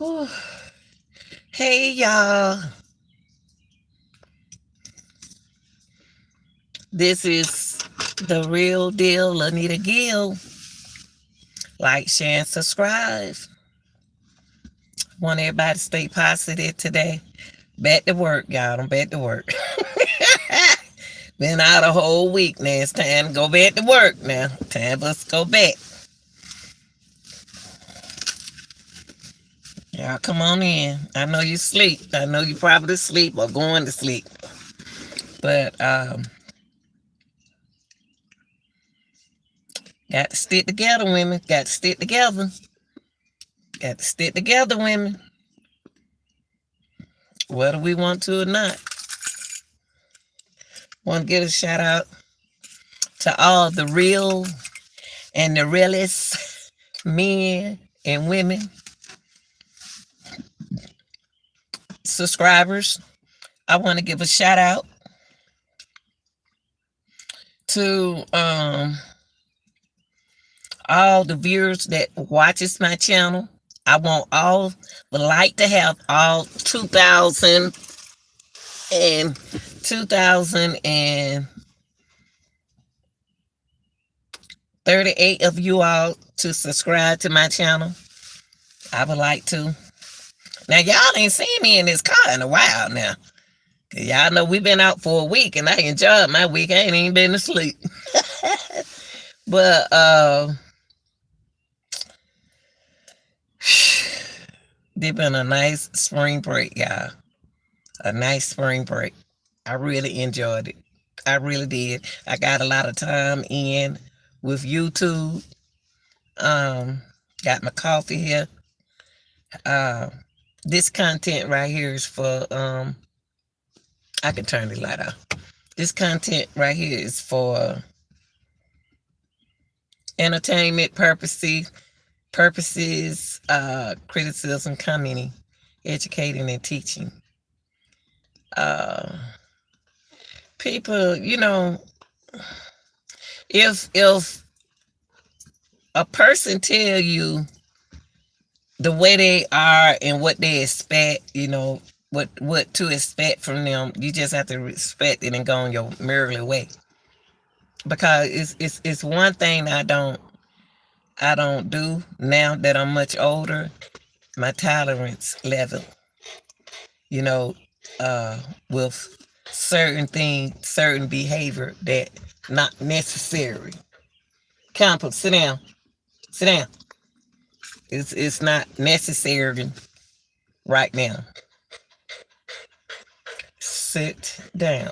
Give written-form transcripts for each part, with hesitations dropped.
Whew. Hey y'all, this is the real deal, Anita Gill. Like, share, and subscribe. Want everybody to stay positive today. Back to work, y'all. I'm back to work. Been out a whole week now. It's time to go back to work now. Time for us to go back. Y'all come on in. I know you sleep. I know you probably sleep or going to sleep. But got to stick together, women. Got to stick together. Got to stick together, women. Whether we want to or not. Want to give a shout out to all the real and the realest men and women subscribers. I want to give a shout out to all the viewers that watches my channel. I would like to have all 2,038 of you all to subscribe to my channel. I would like to. Now, y'all ain't seen me in this car in a while now. Cause y'all know we've been out for a week and I enjoyed my week. I ain't even been asleep. But it's been a nice spring break, y'all. A nice spring break. I really enjoyed it. I really did. I got a lot of time in with YouTube. Got my coffee here. This content right here is for I can turn the light off. This content right here is for entertainment purposes, criticism, commenting, educating, and teaching. People, if a person tell you the way they are and what they expect, what to expect from them, you just have to respect it and go on your merry way. Because it's one thing I don't do now that I'm much older. My tolerance level, with certain things, certain behavior that not necessary. Campbell, sit down. Sit down. It's not necessary right now. Sit down.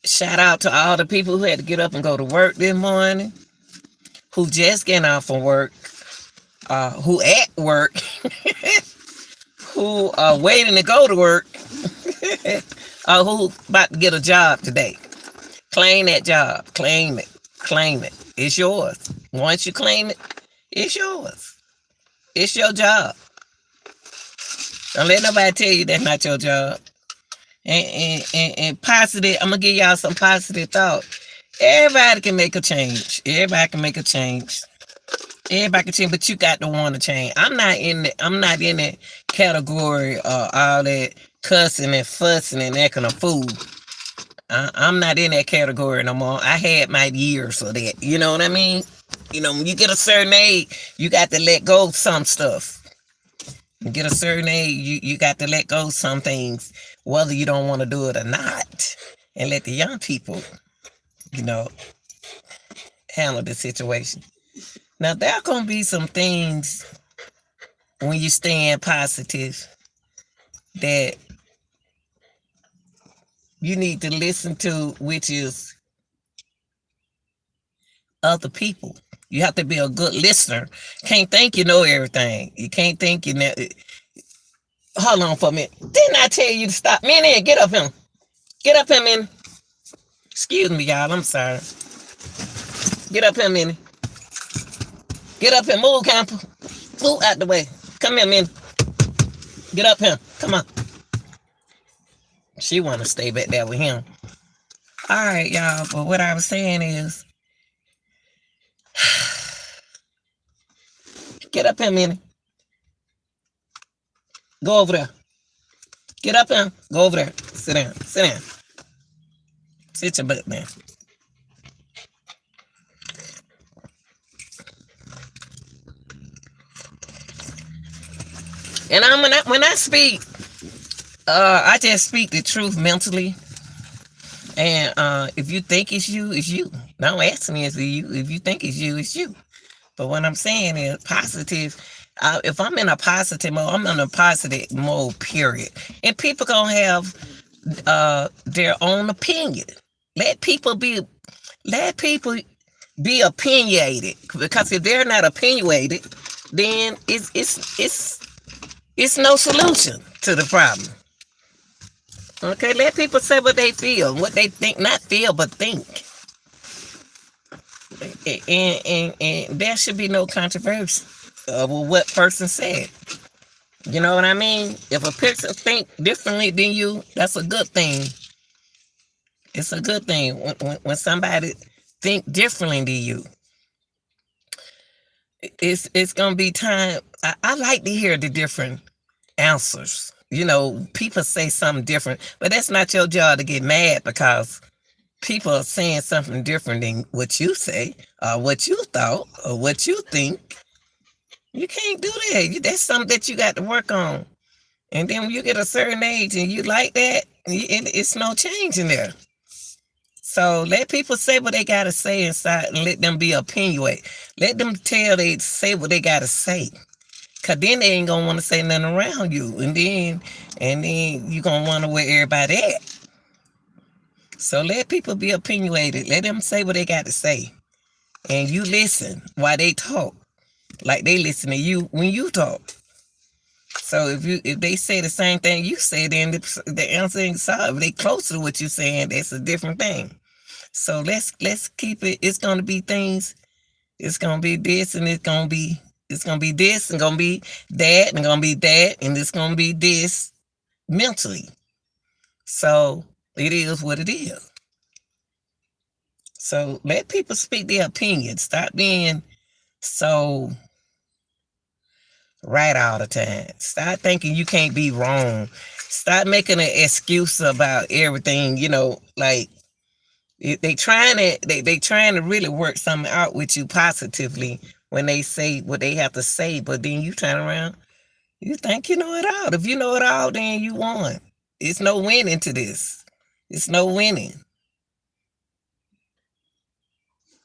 Shout out to all the people who had to get up and go to work this morning, who just getting off from work, who at work, who are waiting to go to work, who about to get a job today. Claim that job. Claim it. Claim it. It's yours. Once you claim it, it's yours. It's your job. Don't let nobody tell you that's not your job. And positive, I'm gonna give y'all some positive thought. Everybody can make a change. Everybody can make a change. Everybody can change, but you got to want to change. I'm not in that category of all that cussing and fussing and acting a fool. I'm not in that category no more. I had my years of that. You know what I mean? When you get a certain age, you got to let go of some stuff. You get a certain age, you got to let go of some things, whether you don't want to do it or not, and let the young people, handle the situation. Now, there are going to be some things when you stand positive that you need to listen to, which is other people. You have to be a good listener. Can't think you know everything. You can't think you know. Hold on for a minute. Didn't I tell you to stop? Minnie, get up here. Get up here, Minnie. Excuse me, y'all. I'm sorry. Get up here, Minnie. Get up here. Move, Camper. Move out the way. Come here, Minnie. Get up here. Come on. She want to stay back there with him. All right, y'all. But what I was saying is, get up here, Minnie. Go over there. Get up here. Go over there. Sit down. Sit down. Sit your butt down. And when I speak, I just speak the truth mentally. And if you think it's you, it's you. Don't ask me if you. If you think it's you, it's you. But what I'm saying is positive. If I'm in a positive mode, I'm in a positive mode, period. And people gonna have their own opinion. Let people be opinionated. Because if they're not opinionated, then it's no solution to the problem. Okay, let people say what they feel, what they think, not feel, but think. And there should be no controversy with what person said. You know what I mean? If a person think differently than you, that's a good thing. It's a good thing when somebody think differently than you. It's gonna be time. I like to hear the different answers. You know, people say something different, but that's not your job to get mad because people are saying something different than what you say, or what you thought, or what you think. You can't do that. That's something that you got to work on. And then when you get a certain age and you like that, it's no change in there. So let people say what they got to say inside and let them be opinionated. Let them say what they got to say. Because then they ain't going to want to say nothing around you. And then you going to wonder where everybody at. So let people be opinionated. Let them say what they got to say. And you listen while they talk. Like they listen to you when you talk. So if they say the same thing you say, then the answer ain't solved. If they close to what you're saying, that's a different thing. So let's keep it. It's gonna be things. It's gonna be this, and it's gonna be this, and gonna be that, and gonna be that, and it's gonna be this mentally. So it is what it is. So let people speak their opinion. Stop being so right all the time. Stop thinking you can't be wrong. Stop making an excuse about everything. You know, like they trying to really work something out with you positively when they say what they have to say, but then you turn around, you think you know it all. If you know it all, then you won. It's no winning to this. It's no winning.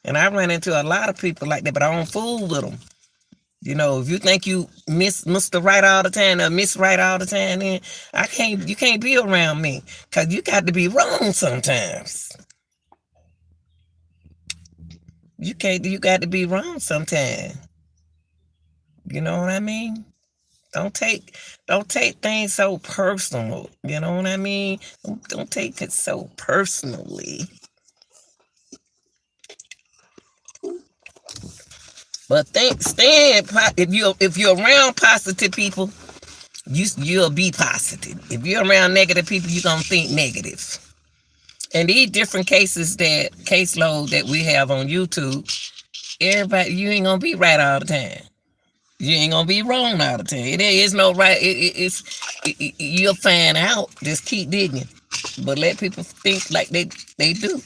And I run into a lot of people like that, but I don't fool with them. You know, if you think you miss Mr. Right all the time or miss right all the time, then you can't be around me. Because you got to be wrong sometimes. You got to be wrong sometimes. You know what I mean? Don't take things so personal. You know what I mean? Don't take it so personally. But if you're around positive people, you'll be positive. If you're around negative people, you're gonna think negative. And these different caseload that we have on YouTube, everybody, you ain't gonna be right all the time. You ain't gonna be wrong all the time. There is no right. You'll find out. Just keep digging. But let people think like they do.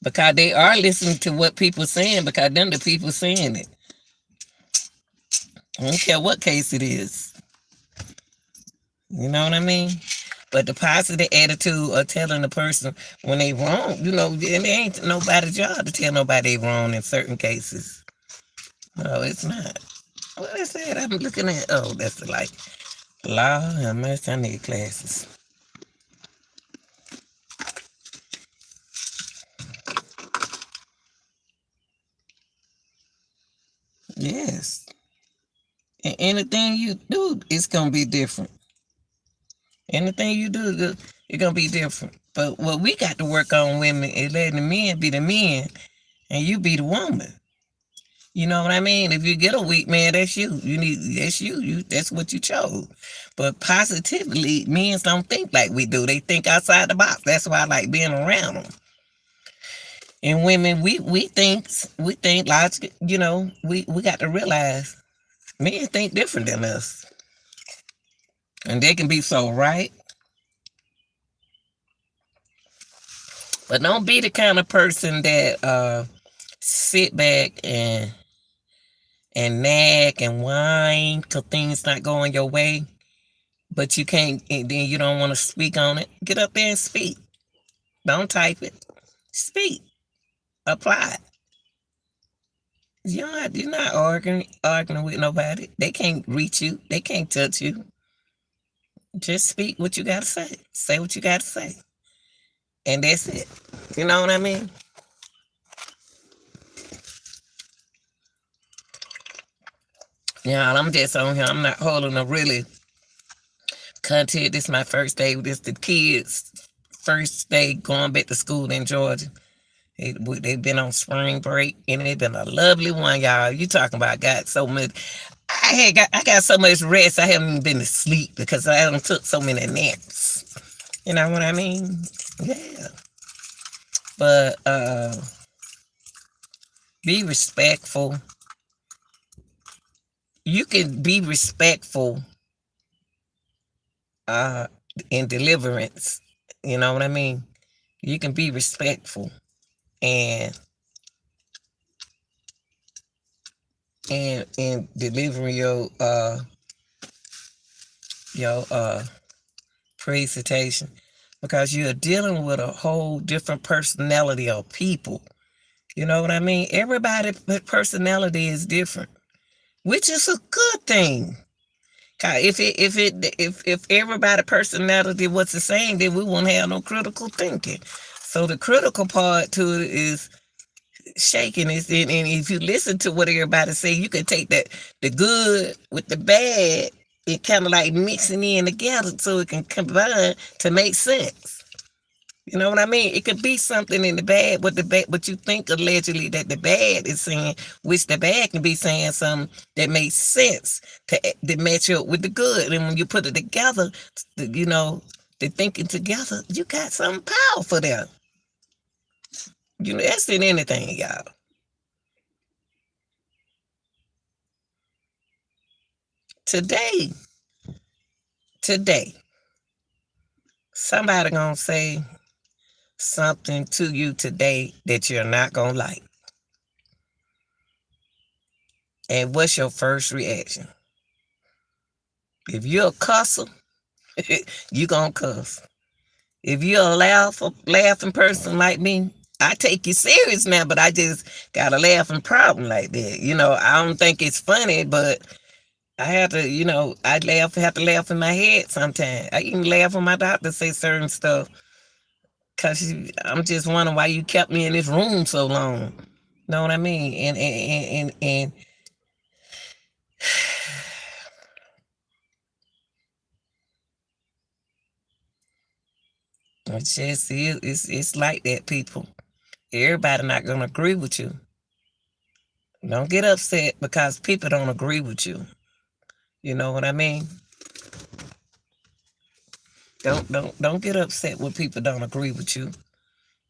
Because they are listening to what people saying, because then the people saying it. I don't care what case it is. You know what I mean? But the positive attitude of telling the person when they wrong, you know, and it ain't nobody's job to tell nobody they wrong in certain cases. No, it's not. What is that? I'm looking at, oh, that's the like, law and mercy, I need glasses. Yes. And anything you do, it's going to be different. Anything you do, it's going to be different. But what we got to work on, women, is letting the men be the men and you be the woman. You know what I mean? If you get a weak man, that's you. That's you. That's what you chose. But positively, men don't think like we do. They think outside the box. That's why I like being around them. And women, we think logic. We got to realize men think different than us, and they can be so right. But don't be the kind of person that sit back and nag and whine till things not going your way, but you can't, and then you don't want to speak on it. Get up there and speak. Don't type it. Speak. Apply it. You're not arguing with nobody. They can't reach you. They can't touch you. Just speak what you gotta say. Say what you gotta say. And that's it. You know what I mean? Yeah, I'm just on here. I'm not holding a really content. This is my first day. This the kids' first day going back to school in Georgia. They've been on spring break, and it's been a lovely one, y'all. You talking about got so much. I got so much rest. I haven't even been to sleep because I haven't took so many naps. You know what I mean? Yeah. But be respectful. You can be respectful in deliverance. You know what I mean? You can be respectful and in delivering your presentation, because you're dealing with a whole different personality of people. You know what I mean? Everybody's personality is different, which is a good thing. 'Cause if everybody personality was the same, then we won't have no critical thinking. So the critical part to it is shaking is, and if you listen to what everybody say, you can take the good with the bad and kind of like mixing in together so it can combine to make sense. You know what I mean? It could be something in the bad, but you think allegedly that the bad is saying, which the bad can be saying something that makes sense to match up with the good. And when you put it together, the thinking together, you got something powerful there. That's in anything, y'all. Today, somebody gonna say something to you today that you're not gonna like. And what's your first reaction? If you're a cusser, you gonna cuss. If you're a laughing person like me, I take you serious now, but I just got a laughing problem like that. I don't think it's funny, but I have to, have to laugh in my head sometimes. I even laugh when my doctor say certain stuff, because I'm just wondering why you kept me in this room so long. Know what I mean? And it's just it's like that, people. Everybody not gonna agree with you. Don't get upset because people don't agree with you. You know what I mean? Don't get upset when people don't agree with you.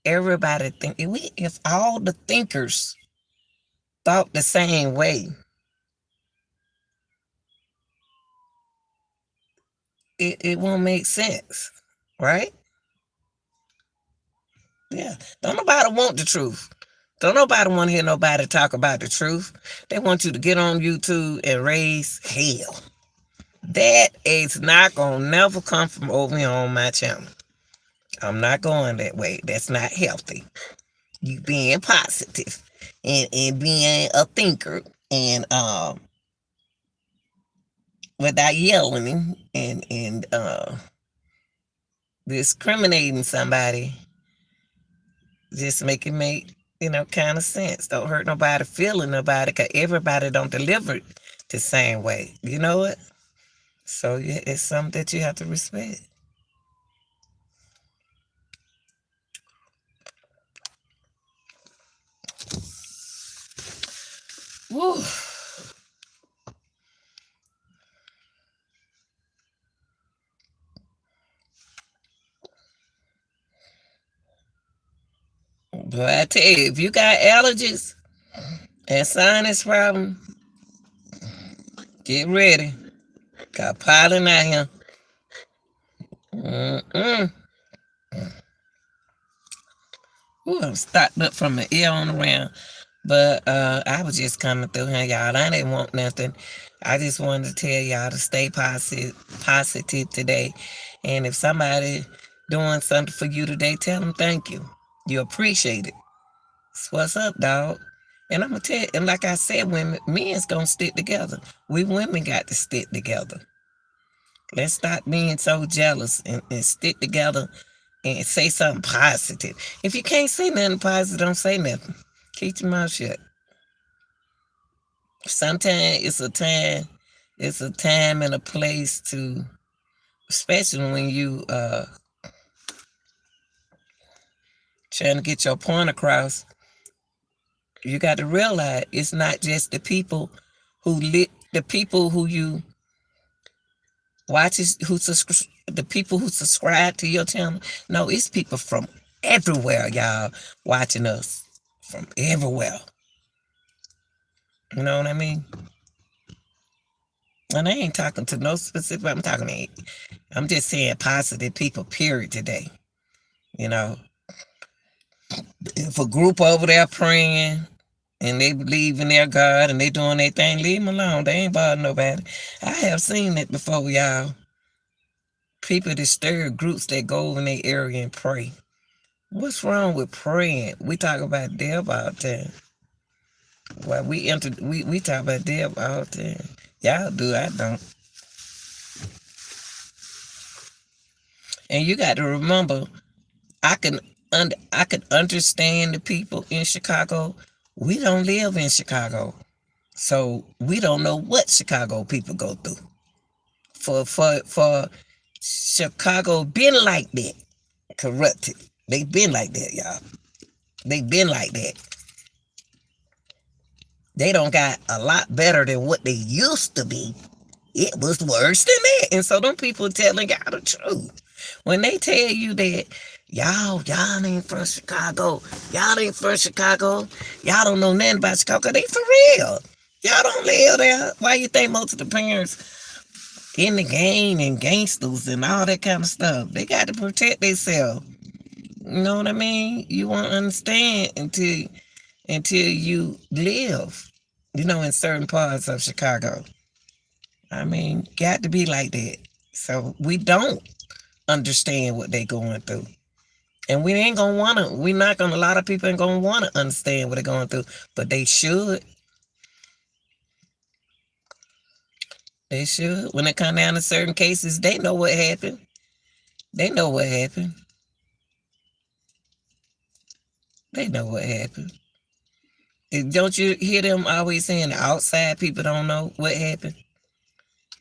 Everybody think, if all the thinkers thought the same way, it won't make sense, right? Yeah. Don't nobody want the truth. Don't nobody want to hear nobody talk about the truth. They want you to get on YouTube and raise hell. That is not gonna never come from over here on my channel. I'm not going that way. That's not healthy. You being positive and being a thinker and without yelling and discriminating somebody, just make kind of sense. Don't hurt nobody, feeling nobody, because everybody don't deliver it the same way. You know what? So yeah, it's something that you have to respect. Whew. But I tell you, if you got allergies and sinus problem, get ready. Got pollen out here. Mm-mm. Ooh, I'm stocked up from the ear on around. But I was just coming through here, y'all. I didn't want nothing. I just wanted to tell y'all to stay positive today. And if somebody doing something for you today, tell them thank you. You appreciate it. So what's up, dog? And I'm gonna tell you, and like I said, women, men's gonna stick together. We women got to stick together. Let's stop being so jealous and stick together and say something positive. If you can't say nothing positive, don't say nothing. Keep your mouth shut. Sometimes it's a time and a place to, especially when you trying to get your point across, you got to realize it's not just the people the people who you watch, the people who subscribe to your channel. No, it's people from everywhere, y'all, watching us from everywhere. You know what I mean? And I ain't talking to no specific. I'm just saying positive people. Period. Today, you know, if a group over there praying and they believe in their God and they doing their thing, leave them alone. They ain't bothering nobody. I have seen it before, y'all. People disturb groups that go over in their area and pray. What's wrong with praying? We talk about death all the time. Well, we talk about death all the time. Y'all do, I don't. And you got to remember, I can understand the people in Chicago. We don't live in Chicago, so we don't know what Chicago people go through. For Chicago been like that, corrupted. They been like that, y'all. They been like that. They don't got a lot better than what they used to be. It was worse than that. And so them people telling y'all the truth. When they tell you that y'all ain't from Chicago, y'all ain't from Chicago, y'all don't know nothing about Chicago, they for real. Y'all don't live there. Why you think most of the parents in the gang and gangsters and all that kind of stuff? They got to protect themselves. You know what I mean? You won't understand until you live, in certain parts of Chicago. I mean, got to be like that. So we don't understand what they going through. And we ain't gonna wanna, a lot of people ain't gonna wanna understand what they're going through, but they should. They should. When it come down to certain cases, they know what happened. They know what happened. They know what happened. Don't you hear them always saying the outside people don't know what happened?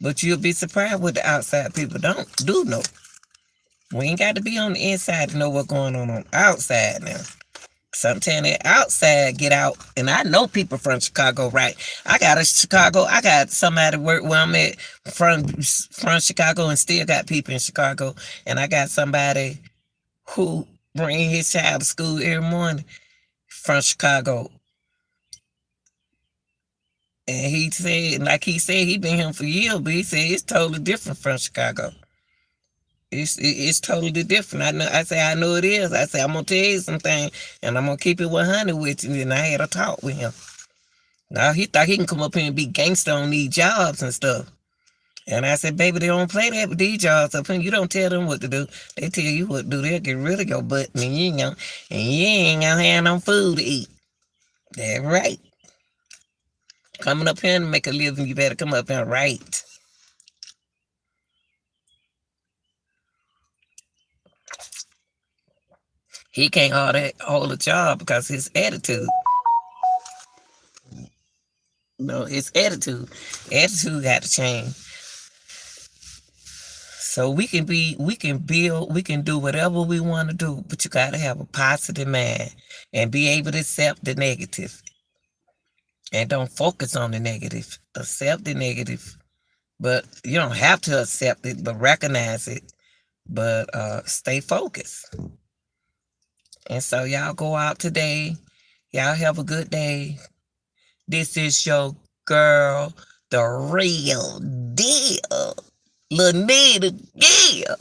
But you'll be surprised what the outside people do know. We ain't got to be on the inside to know what's going on the outside now. Sometimes the outside get out, and I know people from Chicago, right? I got somebody work where I'm at from Chicago and still got people in Chicago. And I got somebody who bring his child to school every morning from Chicago. And he said, he been here for years, but he said it's totally different from Chicago. It's totally different. I know it is. I say I'm gonna tell you something, and I'm gonna keep it 100 with you. And I had a talk with him. Now he thought he can come up here and be gangster on these jobs and stuff. And I said, baby, they don't play that with these jobs up here. You don't tell them what to do. They tell you what to do. They'll get rid of your butt, and you ain't gonna have no food to eat. That's right. Coming up here and make a living, you better come up here right. He can't hold a job because his attitude. No, his attitude. Attitude got to change. So we can build, we can do whatever we want to do, but you got to have a positive mind and be able to accept the negative. And don't focus on the negative. Accept the negative, but you don't have to accept it, but recognize it. But stay focused. And so y'all go out today. Y'all have a good day. This is your girl, the real deal, Lanita Gill.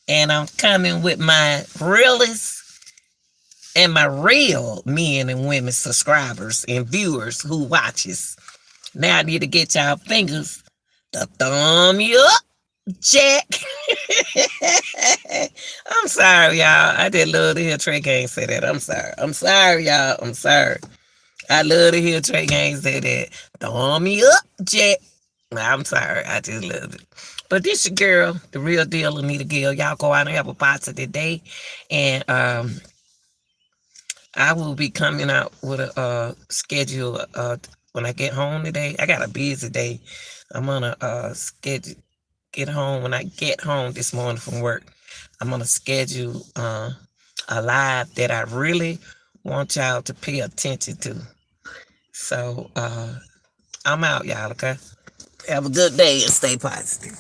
And I'm coming with my realest and my real men and women subscribers and viewers who watches. Now I need to get y'all fingers the thumb you up, Jack. I'm sorry, y'all. I did love to hear Trey Gaines say that. I'm sorry. I'm sorry, y'all. I'm sorry. I love to hear Trey Gaines say that. Thumb me up, Jack. I'm sorry. I just love it. But this your girl, the real deal, Anita Gill. Y'all go out and have a positive day. And I will be coming out with a schedule when I get home today. I got a busy day. I'm gonna schedule get home when I get home this morning from work. I'm gonna schedule a live that I really want y'all to pay attention to. So I'm out, y'all. Okay. Have a good day and stay positive.